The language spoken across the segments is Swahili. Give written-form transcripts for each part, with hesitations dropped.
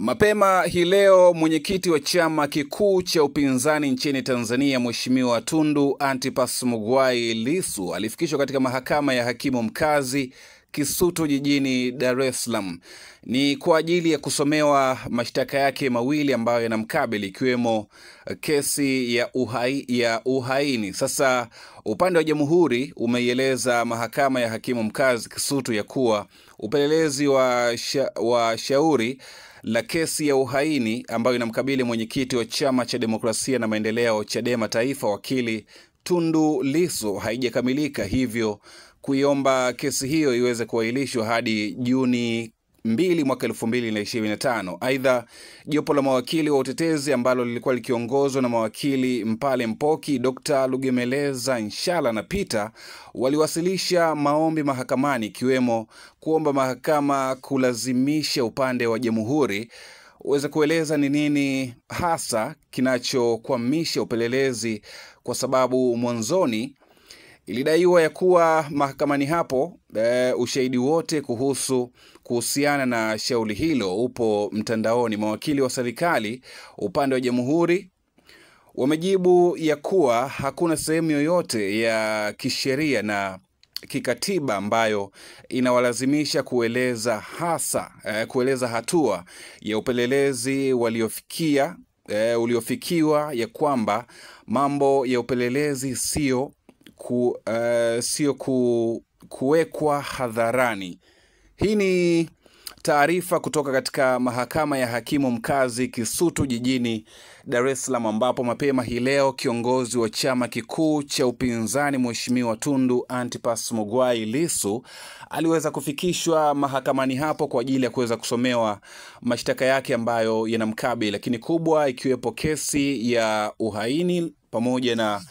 Mapema hii leo mwenyekiti wa chama kikuu cha upinzani nchini Tanzania Mheshimiwa Tundu Antipas Mughwai Lissu alifikishwa katika mahakama ya hakimu mkazi Kisutu jijini Dar es Salaam. Ni kwa ajili ya kusomewa mashtaka yake mawili ambayo yanamkabili, ikiwemo kesi ya uhaini. Sasa upande wa jamhuri umeieleza mahakama ya hakimu mkazi Kisutu ya kuwa upelelezi wa shauri la kesi ya uhaini ambayo inamkabili mwenyekiti wa Chama cha Demokrasia na Maendeleo Chadema Taifa wakili Tundu Lissu haijakamilika, hivyo kuiomba kesi hiyo iweze kuahirishwa hadi Juni 2 mwaka 2025. Aidha, jopo la mawakili wa utetezi ambalo lilikuwa likiongozwa na mawakili Mpale Mpoki, Dr. Lugemeleza Nshala na Peter waliwasilisha maombi mahakamani, ikiwemo kuomba mahakama kulazimisha upande wa jamhuri uweze kueleza ni nini hasa kinachokwamisha upelelezi, kwa sababu mwanzoni ilidaiwa ya kuwa mahakamani hapo ushahidi wote kuhusiana na shauri hilo upo mtandaoni. Mawakili wa serikali upande wa jamhuri wamejibu ya kuwa hakuna sehemu yoyote ya kisheria na kikatiba ambayo inawalazimisha kueleza hatua ya upelelezi uliofikiwa, ya kwamba mambo ya upelelezi sio kuwekwa hadharani. Hii ni taarifa kutoka katika mahakama ya hakimu mkazi Kisutu jijini Dar es Salaam, ambapo mapema hii leo kiongozi wa chama kikuu cha upinzani Mheshimiwa Tundu Antipas Mughwai Lissu aliweza kufikishwa mahakamani hapo kwa ajili ya kuweza kusomewa mashtaka yake ambayo yanamkabili, lakini kubwa ikiwepo kesi ya uhaini pamoja na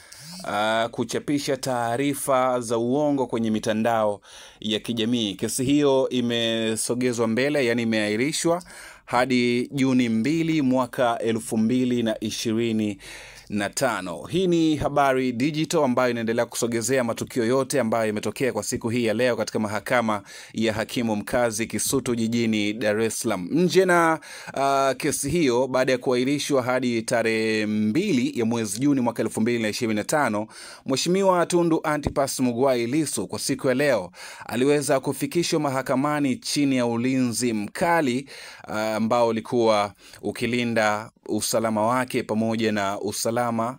kuchapisha taarifa za uongo kwenye mitandao ya kijamii. Kesi hiyo imesogezwa mbele, yani imeahirishwa hadi Juni 2 mwaka 2025. Hii ni Habari Digital ambayo inaendelea kusogezea matukio yote ambayo yametokea kwa siku hii ya leo katika mahakama ya hakimu mkazi Kisutu jijini Dar es Salaam. Nje na kesi hiyo, baada ya kuahirishwa hadi tarehe 2 ya mwezi Juni mwaka 2025, Mheshimiwa Tundu Antipas Mughwai Lissu kwa siku ya leo aliweza kufikishwa mahakamani chini ya ulinzi mkali ambao ulikuwa ukilinda usalama wake pamoja na usalama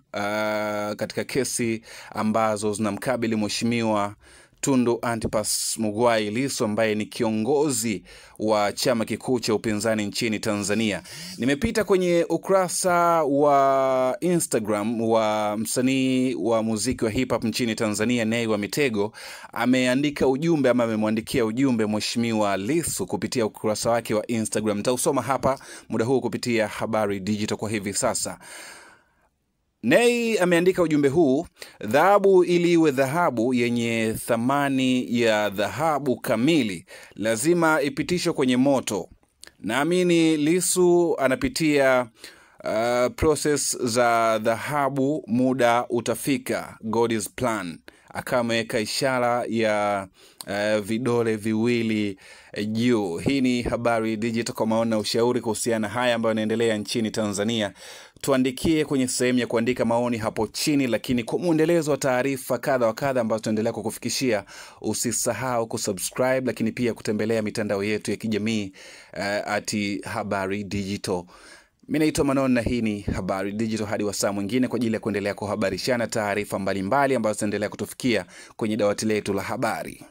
katika kesi ambazo zinamkabili Mheshimiwa Tundu Antipas Mughwai Lissu ambaye ni kiongozi wa chama kikuu cha upinzani nchini Tanzania. Nimepita kwenye ukurasa wa Instagram wa msanii wa muziki wa hip hop nchini Tanzania Nay wa Mitego. Amemwandikia ujumbe Mheshimiwa Lissu kupitia ukurasa wake wa Instagram. Nitausoma hapa muda huu kupitia Habari Digital kwa hivi sasa. Nay ameandika ujumbe huu: dhahabu ili iwe dhahabu yenye thamani ya dhahabu kamili lazima ipitishwe kwenye moto. Naamini Lissu anapitia process za dhahabu, muda utafika, God is plan. Akameweka ishara ya vidole viwili juu. Hii ni Habari Digital. Kwa maoni na ushauri kuhusiana haya ambayo yanaendelea nchini Tanzania, tuandikie kwenye sehemu ya kuandika maoni hapo chini, lakini kwa muendelezo wa taarifa kadha wa kadha ambazo tunaendelea kukufikishia, usisahau kusubscribe, lakini pia kutembelea mitandao yetu ya kijamii @Habari Digital. Mimi naitwa Manon na hii ni Habari Digital, hadi wasaa mwingine kwa ajili ya kuendelea kuhabarishana taarifa mbalimbali ambazo zinaendelea kutufikia kwenye dawati letu la habari.